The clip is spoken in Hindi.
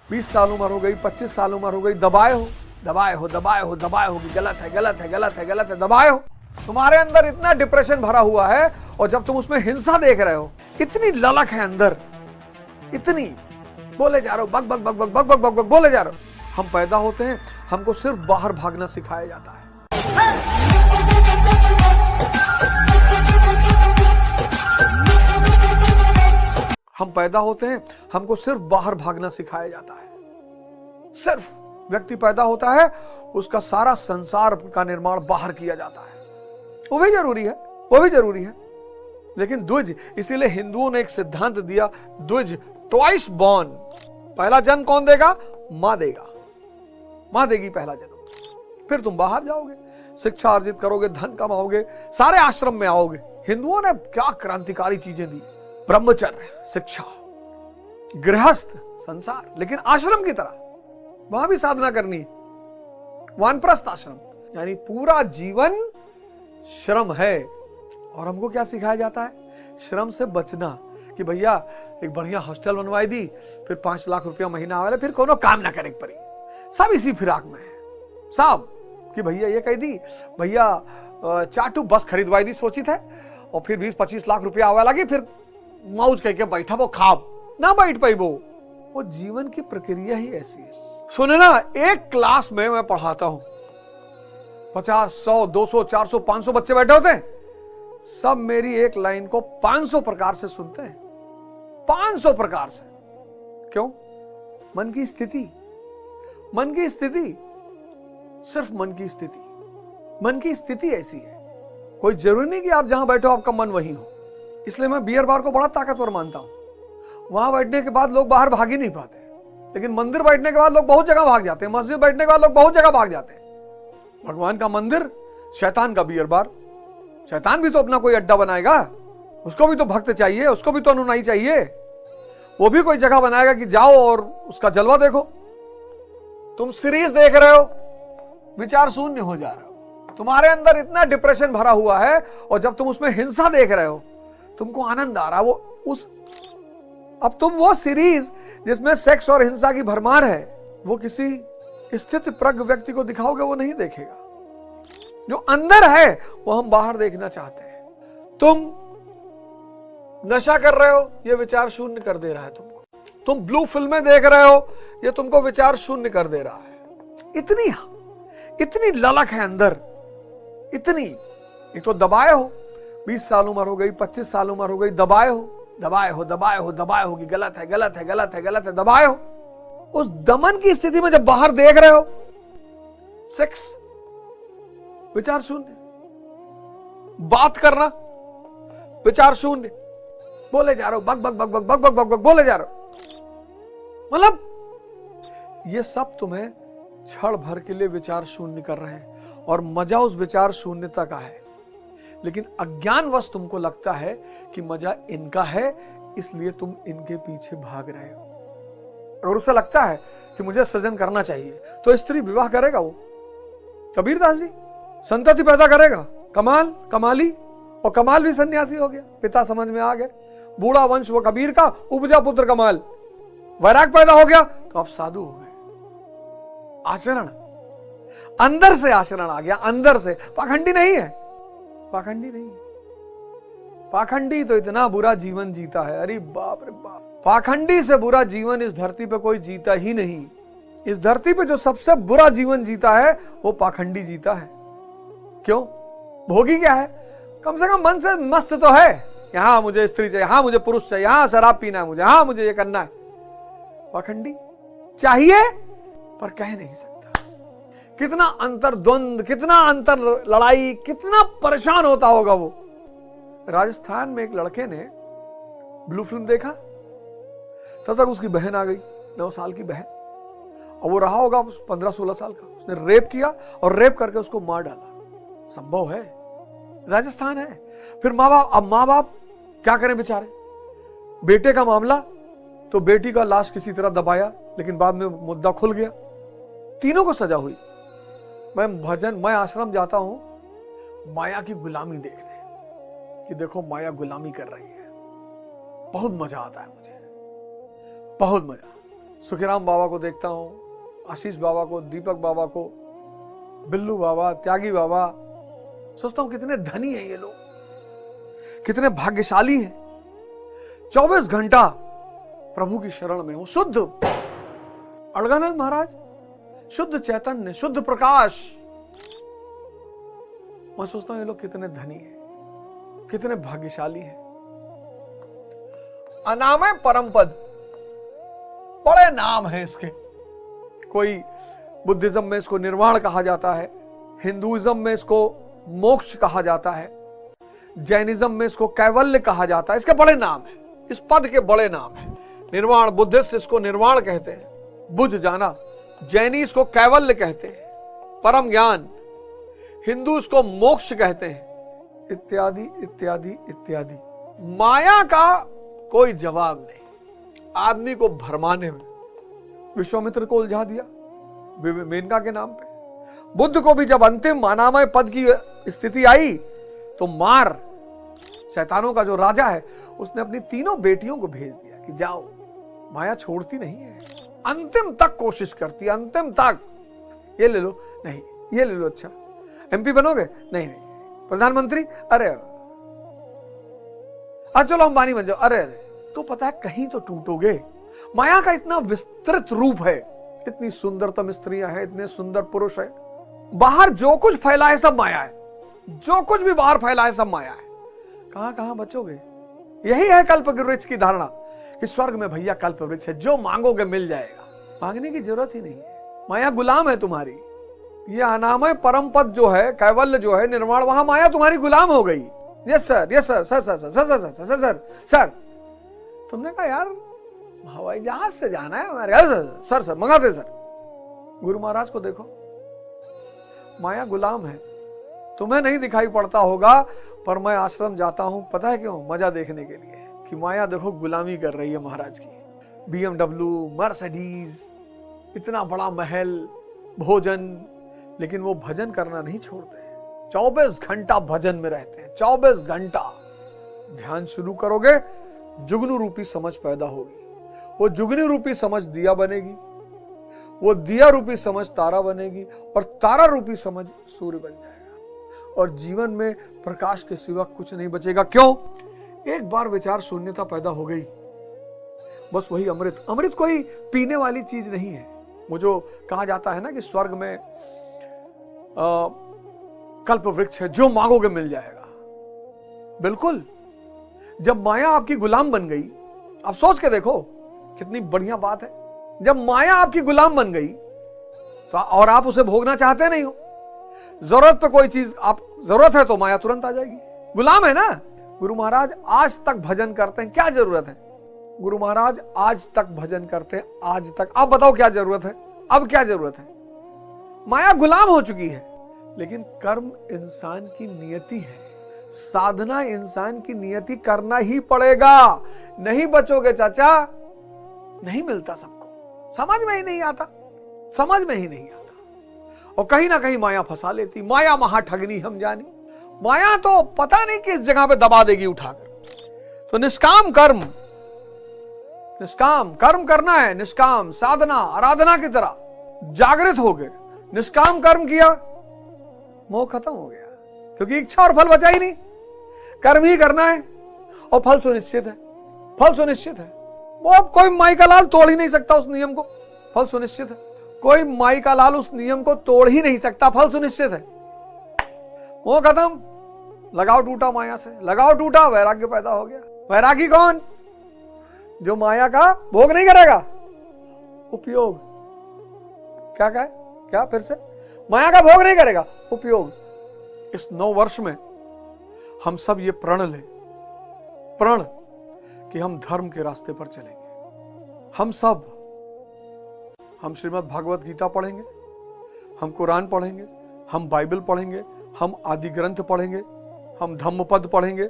20 साल उम्र हो गई, 25 साल उम्र हो गई, दबाए हो दबाए हो दबाए हो दबाए हो कि गलत है गलत है गलत है गलत है, दबाए हो। तुम्हारे अंदर इतना डिप्रेशन भरा हुआ है और जब तुम उसमें हिंसा देख रहे हो, इतनी ललक है अंदर, इतनी बोले जा रहे हो, bug bug bug bug bug bug bug bug बोले जा रहे हो। हम पैदा होते हैं, हमको सिर्फ बाहर भागना सिखाया जाता है। हम पैदा होते हैं, हमको सिर्फ बाहर भागना सिखाया जाता है। सिर्फ व्यक्ति पैदा होता है, उसका सारा संसार का निर्माण बाहर किया जाता है। वो भी जरूरी है, वो भी जरूरी है, लेकिन द्विज, इसीलिए हिंदुओं ने एक सिद्धांत दिया, द्विज, ट्वाइस बॉर्न। पहला जन्म कौन देगा? मां देगा, मां देगी पहला जन्म। फिर तुम बाहर जाओगे, शिक्षा अर्जित करोगे, धन कमाओगे, सारे आश्रम में आओगे। हिंदुओं ने क्या क्रांतिकारी चीजें दी, ब्रह्मचर्य, शिक्षा, गृहस्थ, संसार, लेकिन आश्रम की तरह वहां भी साधना करनी है। वानप्रस्थ आश्रम, यानी पूरा जीवन श्रम है। और हमको क्या सिखाया जाता है? श्रम से बचना, कि भैया एक बढ़िया हॉस्टल बनवाई दी, फिर 5 लाख रुपया महीना आवेला, फिर कोनो काम ना करे पड़ी। सब इसी फिराक में है साहब, कि भैया ये कह दी, भैया चाटू बस खरीदवाई दी सोची थे, और फिर 20-25 लाख रुपया आवे लगी, फिर मौज कह के बैठा वो खाब ना बैठ पाई। वो जीवन की प्रक्रिया ही ऐसी है। सुने ना, एक क्लास में मैं पढ़ाता हूं, 50, 100, 200, 400, 500 बच्चे बैठे होते हैं। सब मेरी एक लाइन को 500 प्रकार से सुनते हैं, 500 प्रकार से। क्यों? मन की स्थिति, मन की स्थिति, सिर्फ मन की स्थिति, मन की स्थिति ऐसी है। कोई जरूरी नहीं कि आप जहां बैठो आपका मन वहीं हो। इसलिए मैं बियर बार को बड़ा ताकतवर मानता हूं। वहां बैठने के बाद लोग बाहर भाग ही नहीं पाते, लेकिन मंदिर बैठने के बाद लोग बहुत जगह भाग जाते हैं, मस्जिद बैठने के बाद लोग बहुत जगह भाग जाते हैं। भगवान का मंदिर, शैतान का बियर बार। शैतान भी तो अपना कोई अड्डा बनाएगा, उसको भी तो भक्त चाहिए, उसको भी तो अनुयायी चाहिए। वो भी कोई जगह बनाएगा कि जाओ और उसका जलवा देखो। तुम सीरीज देख रहे हो, विचार शून्य हो जा रहे हो। तुम्हारे अंदर इतना डिप्रेशन भरा हुआ है, और जब तुम उसमें हिंसा देख रहे हो, तुमको आनंद आ रहा है। अब तुम वो सीरीज जिसमें सेक्स और हिंसा की भरमार है, वो किसी स्थित प्रज्ञ व्यक्ति को दिखाओगे, वो नहीं देखेगा। जो अंदर है वो हम बाहर देखना चाहते हैं। तुम नशा कर रहे हो, ये विचार शून्य कर दे रहा है तुमको। तुम ब्लू फिल्में देख रहे हो, ये तुमको विचार शून्य कर दे रहा है। इतनी ललक है अंदर, इतनी। एक तो दबाए हो, 20 साल उम्र हो गई, 25 साल उम्र हो गई, दबाए हो दबाए हो दबाए हो दबाए हो कि गलत है गलत है गलत है गलत है, दबाए हो। उस दमन की स्थिति में जब बाहर देख रहे हो, सेक्स, विचार शून्य। बात करना, विचार शून्य, बोले जा रहे हो, bug bug bug bug bug bug bug bug बोले जा रहे हो। मतलब ये सब तुम्हें क्षण भर के लिए विचार शून्य कर रहे हैं, और मजा उस विचार शून्यता का है। लेकिन अज्ञानवश तुमको लगता है कि मजा इनका है, इसलिए तुम इनके पीछे भाग रहे हो। और उसे लगता है कि मुझे सृजन करना चाहिए, तो स्त्री विवाह करेगा। वो कबीरदास जी संतति पैदा करेगा, कमाल कमाली, और कमाल भी सन्यासी हो गया। पिता समझ में आ गए, बूढ़ा वंश वो कबीर का, उपजा पुत्र कमाल। वैराग पैदा हो गया तो अब साधु हो गए। आचरण, अंदर से आचरण आ गया, अंदर से। पाखंडी नहीं है, पाखंडी नहीं है। पाखंडी तो इतना बुरा जीवन जीता है, अरे बाप रे बाप। पाखंडी से बुरा जीवन इस धरती पे कोई जीता ही नहीं। इस धरती पे जो सबसे बुरा जीवन जीता है, वो पाखंडी जीता है। क्यों? भोगी क्या है? कम से कम मन से मस्त तो है, यहां मुझे स्त्री चाहिए, यहां मुझे पुरुष चाहिए, यहां शराब पीना है मुझे, यहां मुझे ये करना है। पाखंडी चाहिए पर कह नहीं सकता। कितना अंतर द्वंद, कितना अंतर लड़ाई, कितना परेशान होता होगा वो। राजस्थान में एक लड़के ने ब्लू फिल्म देखा, तब तक उसकी बहन आ गई, 9 साल की बहन, और वो रहा होगा 15-16 साल का। उसने रेप किया और रेप करके उसको मार डाला। संभव है, राजस्थान है। फिर माँ बाप क्या करें बेचारे। बेटे का मामला तो बेटी का लाश किसी तरह दबाया, लेकिन बाद में मुद्दा खुल गया, तीनों को सजा हुई। मैं आश्रम जाता हूं माया की गुलामी देखने, कि देखो माया गुलामी कर रही है। बहुत मजा आता है मुझे, बहुत मजा। सुखीराम बाबा को देखता हूं, आशीष बाबा को, दीपक बाबा को, बिल्लू बाबा, त्यागी बाबा, सोचता हूं कितने धनी हैं ये लोग, कितने भाग्यशाली हैं। 24 घंटा प्रभु की शरण में हूं। शुद्ध अड़गानंद महाराज, शुद्ध चैतन्य, शुद्ध प्रकाश। मैं सोचता हूं ये लोग कितने धनी हैं, कितने भाग्यशाली हैं। अनामय परम पद, बड़े नाम है इसके। कोई बुद्धिज्म में इसको निर्वाण कहा जाता है, हिंदुइज्म में इसको मोक्ष कहा जाता है, जैनिज्म में इसको कैवल्य कहा जाता है। इसके बड़े नाम है, इस पद के बड़े नाम है। निर्वाण, बुद्धिस्ट इसको निर्वाण कहते हैं, बुझ जाना। जैनी इसको कैवल्य कहते हैं, परम ज्ञान। हिंदू इसको मोक्ष कहते हैं, इत्यादि इत्यादि इत्यादि। माया का कोई जवाब नहीं। आदमी को भरमाने में विश्वामित्र को उलझा दिया मेनका के नाम पे। बुद्ध को भी जब अंतिम अनामय पद की स्थिति आई तो मार, शैतानों का जो राजा है, उसने अपनी तीनों बेटियों को भेज दिया कि जाओ। माया छोड़ती नहीं है, अंतिम तक कोशिश करती है, अंतिम तक। ये ले लो, नहीं, ये ले लो, अच्छा एमपी बनोगे, नहीं नहीं, प्रधानमंत्री, अरे चलो अंबानी बन जाओ, अरे अरे, तो पता है कहीं तो टूटोगे। माया का इतना विस्तृत रूप है, इतनी सुंदरतम स्त्रियां हैं, इतने सुंदर पुरुष है, बाहर जो कुछ फैला है सब माया है, जो कुछ भी बाहर फैला है सब माया है। कहां कहां बचोगे? यही है कल्प वृक्ष की धारणा कि स्वर्ग में भैया कल्प वृक्ष है, जो मांगोगे मिल जाएगा। मांगने की जरूरत ही नहीं है, माया गुलाम है तुम्हारी। ये अनामय परम पद जो है, कैवल्य जो है, निर्वाण, वहां माया तुम्हारी गुलाम हो गई। Yes sir, yes sir, sir sir sir sir sir sir sir sir sir. तुमने कहा यार हवाई जहाज से जाना है हमारे, सर सर मंगाते सर। गुरु महाराज को देखो, माया गुलाम है। तुम्हें नहीं दिखाई पड़ता होगा, पर मैं आश्रम जाता हूं, पता है क्यों? मजा देखने के लिए कि माया देखो गुलामी कर रही है महाराज की। BMW, मर्सिडीज, इतना बड़ा महल, भोजन, लेकिन वो भजन करना नहीं छोड़ते। 24 घंटा भजन में रहते हैं, 24 घंटा। ध्यान शुरू करोगे, जुगनू रूपी समझ पैदा होगी। वो जुगनू रूपी समझ दिया बनेगी, वो दिया रूपी समझ तारा बनेगी, और तारा रूपी समझ सूर्य बन जाएगा, और जीवन में प्रकाश के सिवा कुछ नहीं बचेगा। क्यों? एक बार विचार शून्यता पैदा हो गई, बस वही अमृत। अमृत कोई पीने वाली चीज नहीं है। वो जो कहा जाता है ना कि स्वर्ग में कल्प वृक्ष है, जो मांगोगे मिल जाएगा। बिल्कुल, जब माया आपकी गुलाम बन गई, आप सोच के देखो कितनी बढ़िया बात है। जब माया आपकी गुलाम बन गई तो और आप उसे भोगना चाहते नहीं हो, जरूरत पे कोई चीज आप जरूरत है तो माया तुरंत आ जाएगी। गुलाम है ना। गुरु महाराज आज तक भजन करते हैं, क्या जरूरत है? गुरु महाराज आज तक भजन करते हैं, आज तक। आप बताओ क्या जरूरत है? अब क्या जरूरत है? माया गुलाम हो चुकी है। लेकिन कर्म इंसान की नियति है, साधना इंसान की नियति, करना ही पड़ेगा। नहीं बचोगे चाचा, नहीं मिलता सबको। समझ में ही नहीं आता, समझ में ही नहीं आता। और कहीं ना कहीं माया फंसा लेती। माया महाठगनी हम जानी। माया तो पता नहीं किस जगह पे दबा देगी उठाकर। तो निष्काम कर्म, निष्काम कर्म करना है, निष्काम साधना, आराधना की तरह जागृत हो गए। निष्काम कर्म किया, मोह खत्म हो गया, क्योंकि इच्छा और फल बचा ही नहीं। कर्म ही करना है और फल सुनिश्चित है, फल सुनिश्चित है। वो अब कोई माई का लाल तोड़ ही नहीं सकता उस नियम को, फल सुनिश्चित है। कोई माई का लाल उस नियम को तोड़ ही नहीं सकता, फल सुनिश्चित है। मोह खत्म, लगाव टूटा माया से, लगाव टूटा, वैराग्य पैदा हो गया। वैरागी कौन? जो माया का भोग नहीं करेगा, उपयोग। क्या कहे? क्या फिर से? माया का भोग नहीं करेगा, उपयोग। इस 9 वर्ष में हम सब ये प्रण लें, प्रण, कि हम धर्म के रास्ते पर चलेंगे। हम सब, हम श्रीमद् भागवत गीता पढ़ेंगे, हम कुरान पढ़ेंगे, हम बाइबल पढ़ेंगे, हम आदि ग्रंथ पढ़ेंगे, हम धम्मपद पढ़ेंगे,